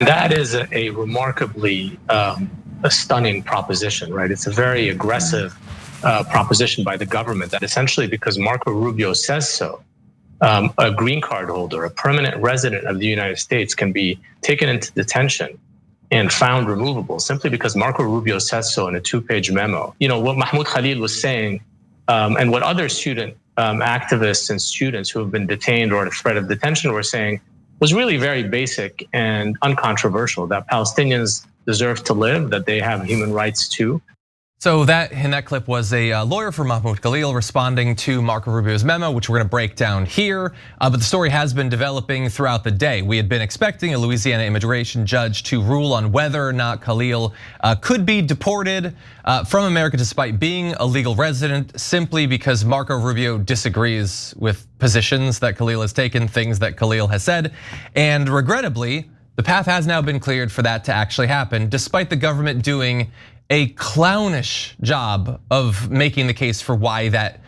That is a remarkably a stunning proposition, right? It's a very aggressive proposition by the government that essentially, because Marco Rubio says so, a green card holder, a permanent resident of the United States, can be taken into detention and found removable simply because Marco Rubio says so in a 2-page memo. You know, what Mahmoud Khalil was saying, and what other student activists and students who have been detained or at threat of detention were saying, was really very basic and uncontroversial, that Palestinians deserve to live, that they have human rights too. So that in that clip was a lawyer for Mahmoud Khalil responding to Marco Rubio's memo, which we're gonna break down here. But the story has been developing throughout the day. We had been expecting a Louisiana immigration judge to rule on whether or not Khalil could be deported from America despite being a legal resident, simply because Marco Rubio disagrees with positions that Khalil has taken, things that Khalil has said. And regrettably, the path has now been cleared for that to actually happen, despite the government doing a clownish job of making the case for why that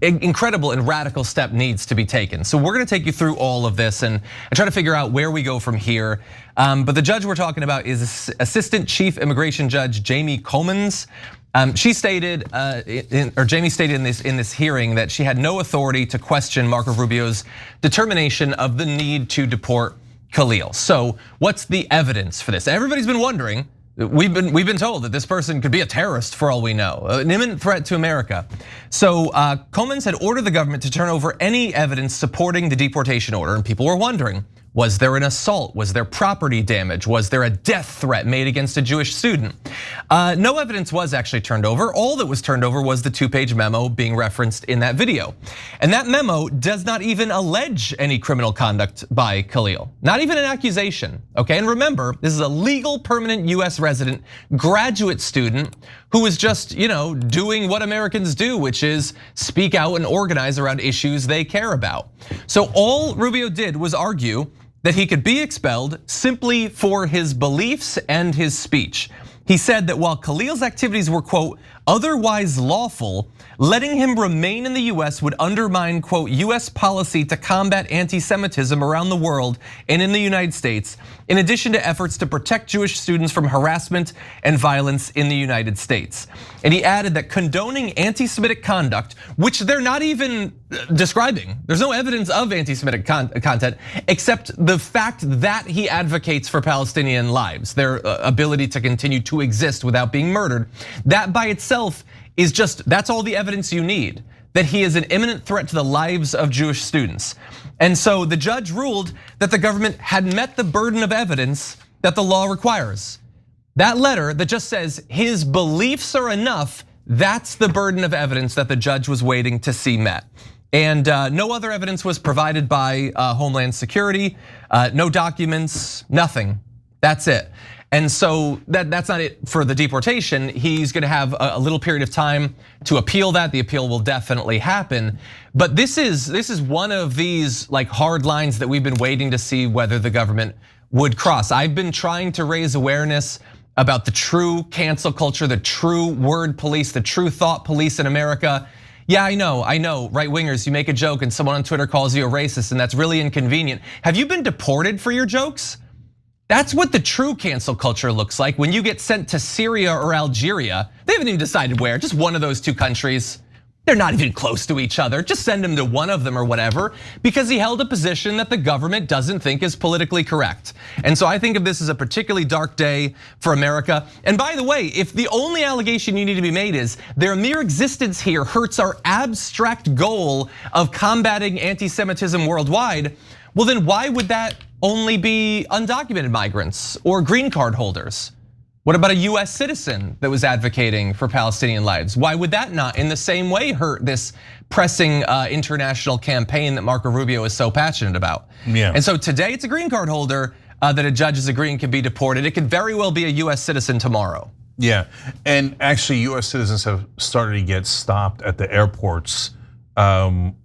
incredible and radical step needs to be taken. So we're gonna take you through all of this and try to figure out where we go from here. But the judge we're talking about is Assistant Chief Immigration Judge Jamie Comins. She stated, Jamie stated in this hearing that she had no authority to question Marco Rubio's determination of the need to deport Khalil. So what's the evidence for this? Everybody's been wondering. We've been told that this person could be a terrorist for all we know, an imminent threat to America. So Comins had ordered the government to turn over any evidence supporting the deportation order, and people were wondering, was there an assault? Was there property damage? Was there a death threat made against a Jewish student? No evidence was actually turned over. All that was turned over was the 2-page memo being referenced in that video. And that memo does not even allege any criminal conduct by Khalil, not even an accusation, okay? And remember, this is a legal permanent US resident graduate student who was just, doing what Americans do, which is speak out and organize around issues they care about. So all Rubio did was argue that he could be expelled simply for his beliefs and his speech. He said that while Khalil's activities were, quote, otherwise lawful, letting him remain in the US would undermine, quote, US policy to combat anti-Semitism around the world and in the United States, in addition to efforts to protect Jewish students from harassment and violence in the United States. And he added that condoning anti-Semitic conduct, which they're not even describing, there's no evidence of anti-Semitic content, except the fact that he advocates for Palestinian lives, their ability to continue to exist without being murdered. That by itself is that's all the evidence you need, that he is an imminent threat to the lives of Jewish students. And so the judge ruled that the government had met the burden of evidence that the law requires. That letter that just says his beliefs are enough, that's the burden of evidence that the judge was waiting to see met. And no other evidence was provided by Homeland Security, no documents, nothing, that's it. And so that's not it for the deportation. He's gonna have a little period of time to appeal that. The appeal will definitely happen. But this is one of these hard lines that we've been waiting to see whether the government would cross. I've been trying to raise awareness about the true cancel culture, the true word police, the true thought police in America. Yeah, I know, right wingers, you make a joke and someone on Twitter calls you a racist and that's really inconvenient. Have you been deported for your jokes? That's what the true cancel culture looks like when you get sent to Syria or Algeria. They haven't even decided where, just one of those two countries. They're not even close to each other. Just send him to one of them or whatever, because he held a position that the government doesn't think is politically correct. And so I think of this as a particularly dark day for America. And by the way, if the only allegation you need to be made is their mere existence here hurts our abstract goal of combating anti-Semitism worldwide, well then why would that only be undocumented migrants or green card holders? What about a US citizen that was advocating for Palestinian lives? Why would that not in the same way hurt this pressing international campaign that Marco Rubio is so passionate about? Yeah. And so today it's a green card holder that a judge is agreeing can be deported. It could very well be a US citizen tomorrow. Yeah, and actually US citizens have started to get stopped at the airports,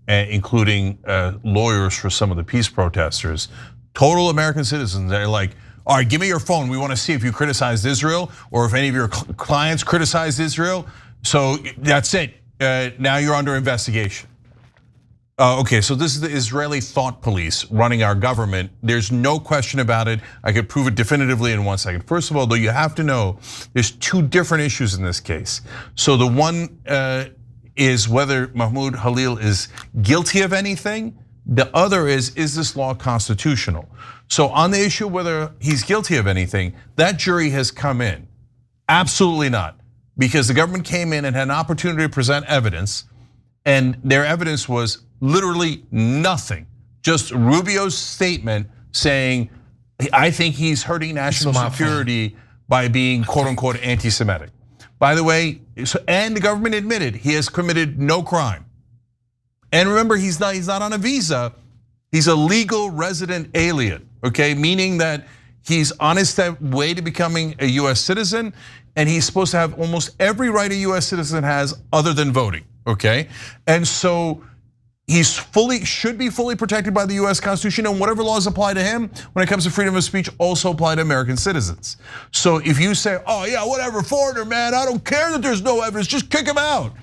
including lawyers for some of the peace protesters. Total American citizens, they're like, all right, give me your phone. We want to see if you criticized Israel or if any of your clients criticized Israel. So that's it. Now you're under investigation. Okay, so this is the Israeli thought police running our government. There's no question about it. I could prove it definitively in 1 second. First of all, though, you have to know there's two different issues in this case. So the one is whether Mahmoud Khalil is guilty of anything. The other is this law constitutional? So on the issue of whether he's guilty of anything, that jury has come in. Absolutely not, because the government came in and had an opportunity to present evidence, and their evidence was literally nothing. Just Rubio's statement saying, I think he's hurting national security by being quote unquote anti-Semitic. By the way, and the government admitted he has committed no crime. And remember, he's not on a visa. He's a legal resident alien, okay? Meaning that he's on his way to becoming a US citizen, and he's supposed to have almost every right a US citizen has other than voting, okay? And so he's should be fully protected by the US Constitution, and whatever laws apply to him when it comes to freedom of speech also apply to American citizens. So if you say, oh yeah, whatever, foreigner, man, I don't care that there's no evidence, just kick him out.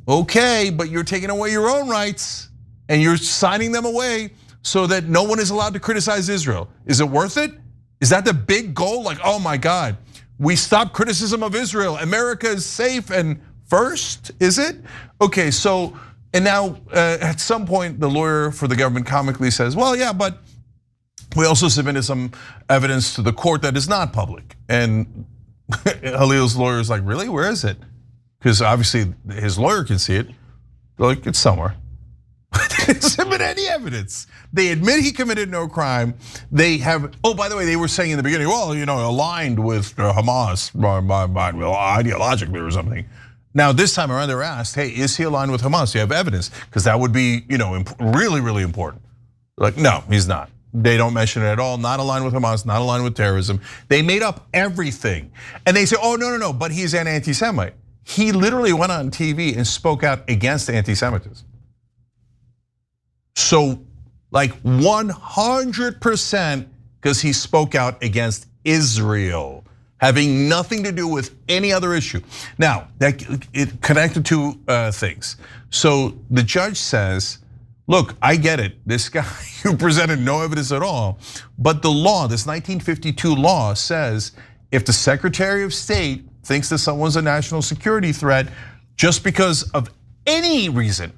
Okay, but you're taking away your own rights and you're signing them away so that no one is allowed to criticize Israel. Is it worth it? Is that the big goal? Like, oh my God, we stop criticism of Israel. America is safe and first, is it? Okay, so, and now at some point the lawyer for the government comically says, well, yeah, but we also submitted some evidence to the court that is not public. And Khalil's lawyer is like, really, where is it? Because obviously his lawyer can see it. They're like, it's somewhere. They didn't submit any evidence. They admit he committed no crime. They have, oh, by the way, they were saying in the beginning, well, aligned with Hamas ideologically or something. Now this time around, they're asked, hey, is he aligned with Hamas? Do you have evidence? Because that would be really, really important. Like, no, he's not. They don't mention it at all. Not aligned with Hamas, not aligned with terrorism. They made up everything. And they say, oh, no, but he's an anti-Semite. He literally went on TV and spoke out against anti-Semitism. So like 100% because he spoke out against Israel, having nothing to do with any other issue. Now, it connected to things. So the judge says, look, I get it. This guy who presented no evidence at all, but the law, this 1952 law says if the Secretary of State thinks that someone's a national security threat just because of any reason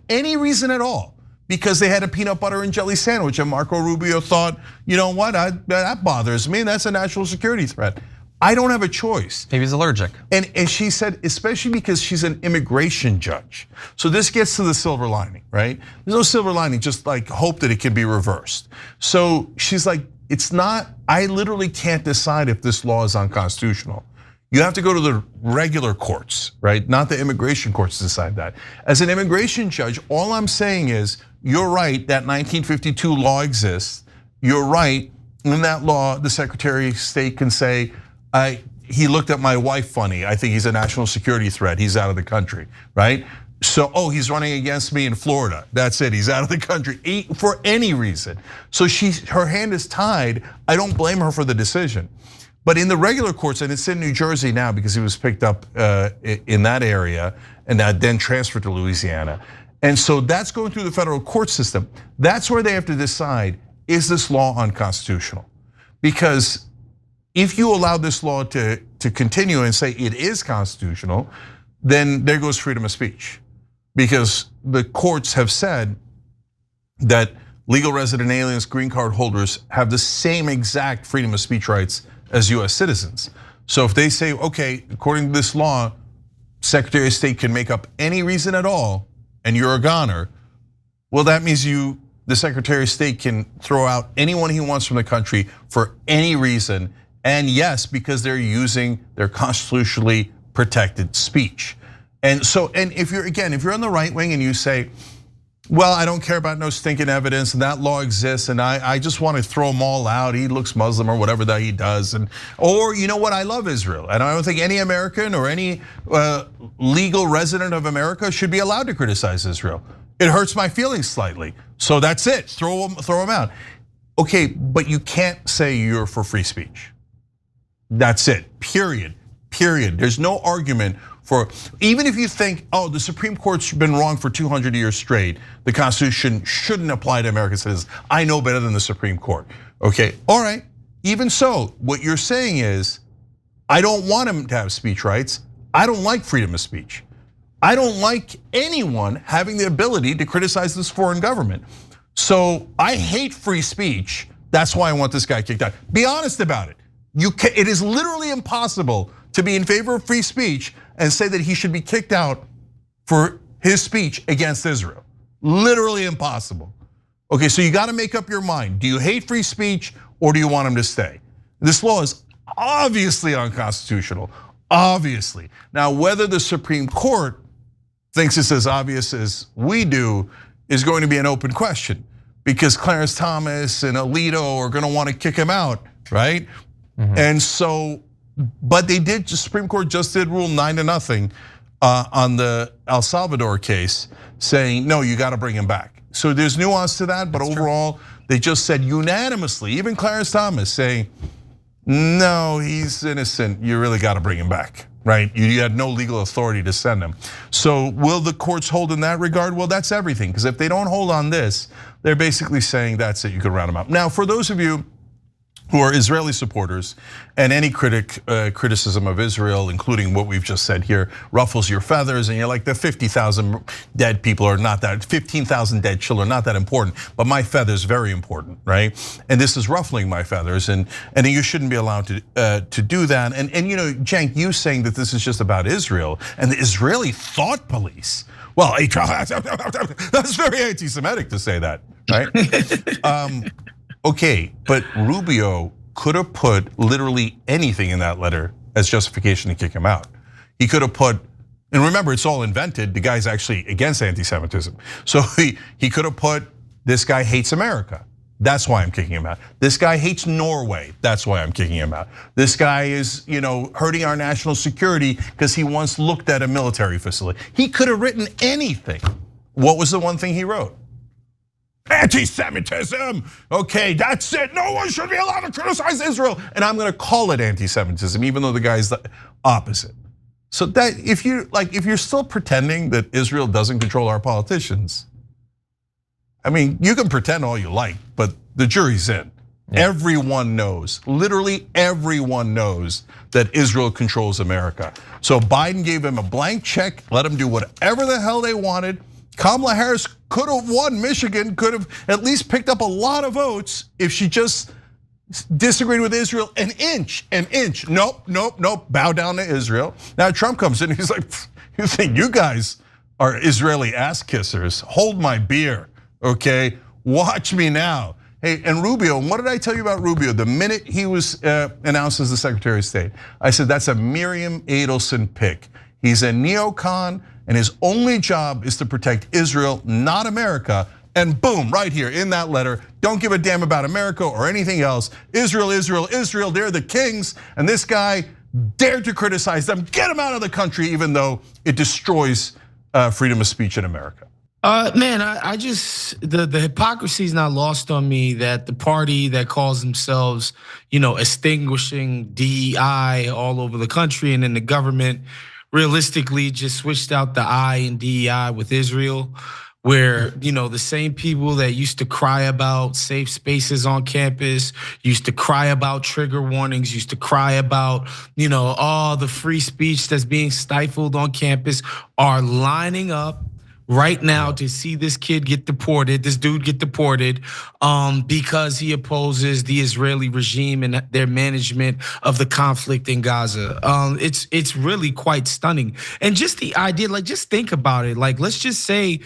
at all, because they had a peanut butter and jelly sandwich and Marco Rubio thought, you know what, that bothers me, that's a national security threat. I don't have a choice. Maybe he's allergic. And she said, especially because she's an immigration judge. So this gets to the silver lining, right? There's no silver lining, just like hope that it can be reversed. So she's like, it's not, I literally can't decide if this law is unconstitutional. You have to go to the regular courts, right? Not the immigration courts to decide that. As an immigration judge, all I'm saying is, you're right, that 1952 law exists. You're right, in that law, the Secretary of State can say, he looked at my wife funny. I think he's a national security threat. He's out of the country, right? So, oh, he's running against me in Florida. That's it, he's out of the country for any reason. So her hand is tied. I don't blame her for the decision. But in the regular courts, and it's in New Jersey now because he was picked up in that area and then transferred to Louisiana. And so that's going through the federal court system. That's where they have to decide, is this law unconstitutional? Because if you allow this law to continue and say it is constitutional, then there goes freedom of speech. Because the courts have said that legal resident aliens, green card holders have the same exact freedom of speech rights as US citizens. So if they say, okay, according to this law, Secretary of State can make up any reason at all, and you're a goner, well, that means the Secretary of State can throw out anyone he wants from the country for any reason. And yes, because they're using their constitutionally protected speech. And so, and if you're on the right wing and you say, well, I don't care about no stinking evidence and that law exists and I just want to throw them all out. He looks Muslim or whatever that he does. Or you know what, I love Israel. And I don't think any American or any legal resident of America should be allowed to criticize Israel. It hurts my feelings slightly. So that's it, throw them out. Okay, but you can't say you're for free speech. That's it, period. There's no argument for, even if you think, oh, the Supreme Court's been wrong for 200 years straight, the Constitution shouldn't apply to American citizens. I know better than the Supreme Court. Okay, all right, even so, what you're saying is, I don't want him to have speech rights. I don't like freedom of speech. I don't like anyone having the ability to criticize this foreign government. So I hate free speech. That's why I want this guy kicked out. Be honest about it. It is literally impossible to be in favor of free speech and say that he should be kicked out for his speech against Israel. Literally impossible. Okay, so you got to make up your mind. Do you hate free speech or do you want him to stay? This law is obviously unconstitutional, obviously. Now, whether the Supreme Court thinks it's as obvious as we do is going to be an open question, because Clarence Thomas and Alito are gonna wanna kick him out, right? And so, but they did, the Supreme Court just did rule 9-0 on the El Salvador case, saying, no, you gotta bring him back. So there's nuance to that, but overall, they just said unanimously, even Clarence Thomas saying, no, he's innocent, you really gotta bring him back, right? You had no legal authority to send him. So will the courts hold in that regard? Well, that's everything, because if they don't hold on this, they're basically saying that's it, you can round them up. Now, for those of you who are Israeli supporters, and any criticism of Israel, including what we've just said here, ruffles your feathers, and you're like, the 50,000 dead people are not that, 15,000 dead children are not that important, but my feathers very important, right? And this is ruffling my feathers, and you shouldn't be allowed to do that. And you know, Cenk, you saying that this is just about Israel and the Israeli thought police. Well, that's very anti-Semitic to say that, right? Okay, but Rubio could have put literally anything in that letter as justification to kick him out. He could have put, and remember, it's all invented. The guy's actually against anti-Semitism. So he could have put, this guy hates America. That's why I'm kicking him out. This guy hates Norway. That's why I'm kicking him out. This guy is, hurting our national security because he once looked at a military facility. He could have written anything. What was the one thing he wrote? Anti-Semitism. Okay, that's it. No one should be allowed to criticize Israel, and I'm going to call it anti-Semitism, even though the guy's the opposite. So that if you're still pretending that Israel doesn't control our politicians, I mean, you can pretend all you like, but the jury's in. Yeah. Everyone knows, literally everyone knows that Israel controls America. So Biden gave him a blank check, let him do whatever the hell they wanted. Kamala Harris could have won Michigan, could have at least picked up a lot of votes if she just disagreed with Israel an inch. Nope, bow down to Israel. Now Trump comes in, he's like, you think you guys are Israeli ass kissers? Hold my beer, okay? Watch me now. Hey, and Rubio, what did I tell you about Rubio? The minute he was announced as the Secretary of State, I said that's a Miriam Adelson pick. He's a neocon, and his only job is to protect Israel, not America. And boom, right here in that letter, don't give a damn about America or anything else. Israel, they're the kings. And this guy dared to criticize them, get him out of the country, even though it destroys freedom of speech in America. Man, I just, the hypocrisy is not lost on me that the party that calls themselves, extinguishing DEI all over the country, and then the government realistically just switched out the I in DEI with Israel, where the same people that used to cry about safe spaces on campus, used to cry about trigger warnings, used to cry about all the free speech that's being stifled on campus, are lining up right now to see this kid get deported, this dude get deported, because he opposes the Israeli regime and their management of the conflict in Gaza. It's really quite stunning. And just the idea, just think about it. Let's just say,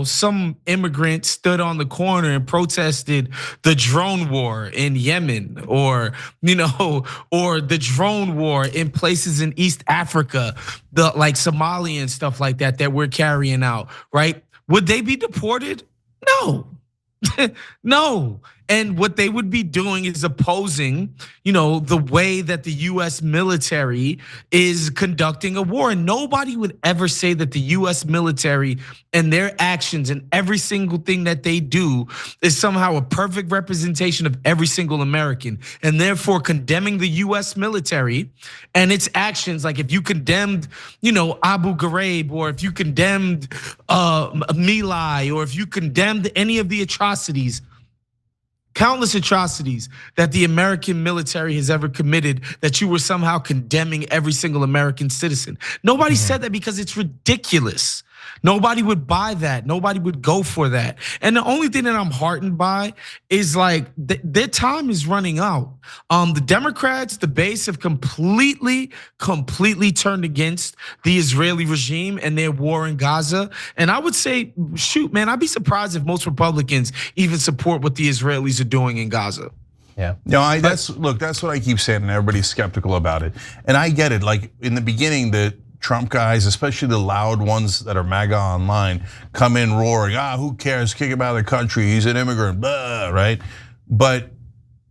some immigrant stood on the corner and protested the drone war in Yemen, or the drone war in places in East Africa, like Somalia and stuff like that we're carrying out, right? Would they be deported? No. No. And what they would be doing is opposing, the way that the US military is conducting a war. And nobody would ever say that the US military and their actions and every single thing that they do is somehow a perfect representation of every single American. And therefore condemning the US military and its actions, like if you condemned, Abu Ghraib, or if you condemned My Lai, or if you condemned any of the atrocities, countless atrocities that the American military has ever committed, that you were somehow condemning every single American citizen. Nobody said that because it's ridiculous. Nobody would buy that. Nobody would go for that. And the only thing that I'm heartened by is like their time is running out. The Democrats, the base, have completely turned against the Israeli regime and their war in Gaza. And I would say, shoot, man, I'd be surprised if most Republicans even support what the Israelis are doing in Gaza. Yeah. No, that's what I keep saying, and everybody's skeptical about it. And I get it. Like in the beginning, the Trump guys, especially the loud ones that are MAGA online, come in roaring, who cares, kick him out of the country, he's an immigrant, blah, right? But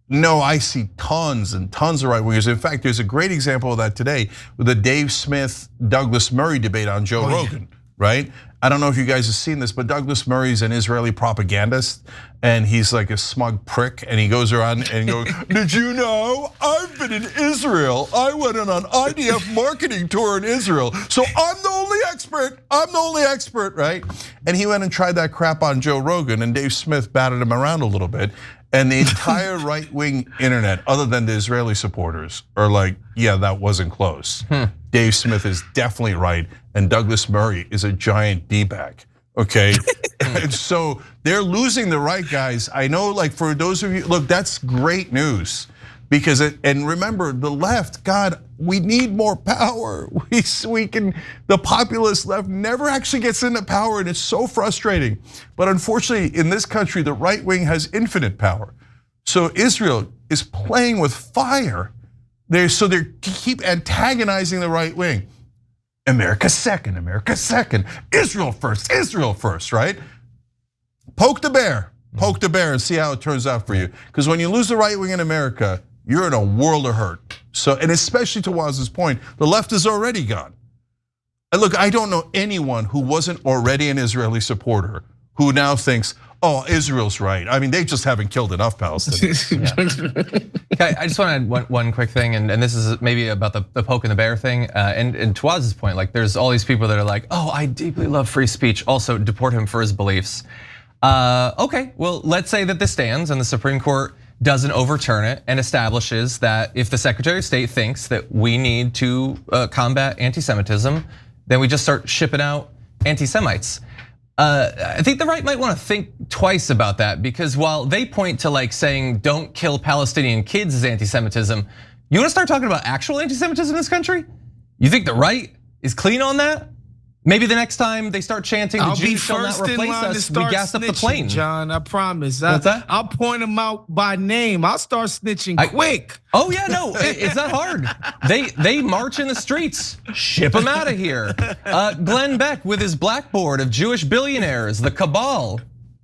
no, I see tons and tons of right wingers. In fact, there's a great example of that today with the Dave Smith, Douglas Murray debate on Joe Rogan, right? I don't know if you guys have seen this, but Douglas Murray's an Israeli propagandist, and he's like a smug prick, and he goes around and goes, did you know, I've been in Israel. I went on an IDF marketing tour in Israel, so I'm the only expert, right? And he went and tried that crap on Joe Rogan, and Dave Smith batted him around a little bit. And the entire right-wing internet, other than the Israeli supporters, are like, yeah, that wasn't close. Dave Smith is definitely right, and Douglas Murray is a giant D-bag, okay? And so they're losing the right guys. I know, like for those of you, look, that's great news. Because and remember, the left, God, we need more power. The populist left never actually gets into power, and it's so frustrating. But unfortunately, in this country, the right wing has infinite power. So Israel is playing with fire. They keep antagonizing the right wing. America second, Israel first, right? Poke the bear and see how it turns out for you. Because when you lose the right wing in America, you're in a world of hurt. So, and especially to Waz's point, the left is already gone. And look, I don't know anyone who wasn't already an Israeli supporter who now thinks, Israel's right. I mean, they just haven't killed enough Palestinians. Okay, I just want to add one quick thing, and this is maybe about the poke and the bear thing. And to Waz's point, like there's all these people that are like, I deeply love free speech. Also, deport him for his beliefs. Okay, well, let's say that this stands and the Supreme Court doesn't overturn it and establishes that if the Secretary of State thinks that we need to combat anti-Semitism, then we just start shipping out anti-Semites. I think the right might want to think twice about that, because while they point to like saying don't kill Palestinian kids as anti-Semitism, you want to start talking about actual anti-Semitism in this country? You think the right is clean on that? Maybe the next time they start chanting, the Jews shall not replace us, we gas up the plane. John, I promise. What's that? I'll point them out by name. I'll start snitching quick. Oh yeah, no, it's not hard. They march in the streets, ship them out of here. Glenn Beck with his blackboard of Jewish billionaires, the cabal.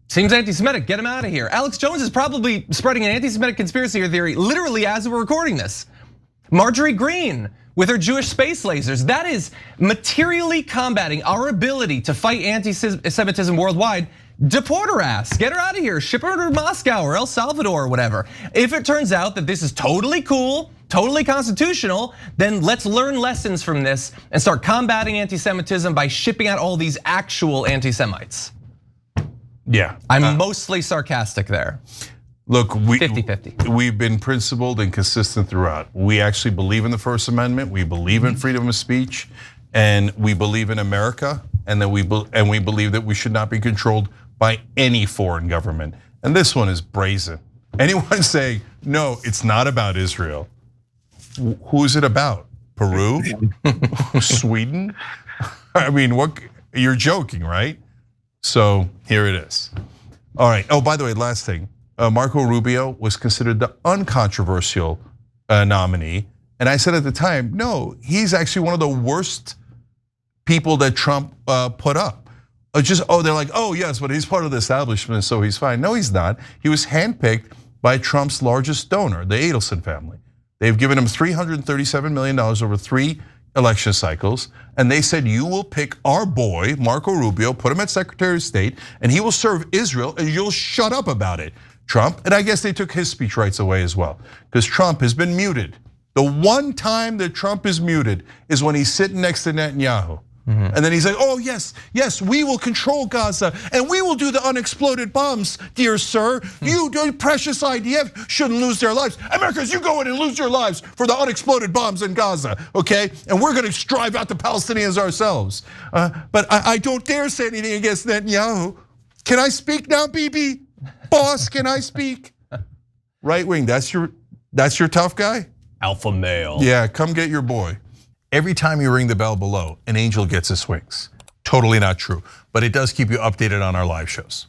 Seems anti-Semitic, get him out of here. Alex Jones is probably spreading an anti-Semitic conspiracy theory literally as we're recording this. Marjorie Greene with her Jewish space lasers. That is materially combating our ability to fight anti-Semitism worldwide. Deport her ass, get her out of here, ship her to Moscow or El Salvador or whatever. If it turns out that this is totally cool, totally constitutional, then let's learn lessons from this and start combating anti-Semitism by shipping out all these actual anti-Semites. Yeah. I'm mostly sarcastic there. Look, 50-50. We've been principled and consistent throughout. We actually believe in the First Amendment. We believe in freedom of speech, and we believe in America, and we believe that we should not be controlled by any foreign government. And this one is brazen. Anyone saying no, it's not about Israel. Who is it about? Peru? Sweden? I mean, what? You're joking, right? So here it is. All right. Oh, by the way, last thing. Marco Rubio was considered the uncontroversial nominee. And I said at the time, no, he's actually one of the worst people that Trump put up. They're like, yes, but he's part of the establishment, so he's fine. No, he's not. He was handpicked by Trump's largest donor, the Adelson family. They've given him $337 million over 3 election cycles, and they said, you will pick our boy, Marco Rubio, put him as Secretary of State, and he will serve Israel, and you'll shut up about it, Trump. And I guess they took his speech rights away as well, because Trump has been muted. The one time that Trump is muted is when he's sitting next to Netanyahu. And then he's like, oh yes, we will control Gaza and we will do the unexploded bombs, dear sir. You, precious IDF, shouldn't lose their lives. Americans, you go in and lose your lives for the unexploded bombs in Gaza, okay? And we're gonna drive out the Palestinians ourselves. But I don't dare say anything against Netanyahu. Can I speak now, Bibi? Boss, can I speak? Right wing, that's your tough guy? Alpha male. Yeah, come get your boy. Every time you ring the bell below, an angel gets his wings. Totally not true, but it does keep you updated on our live shows.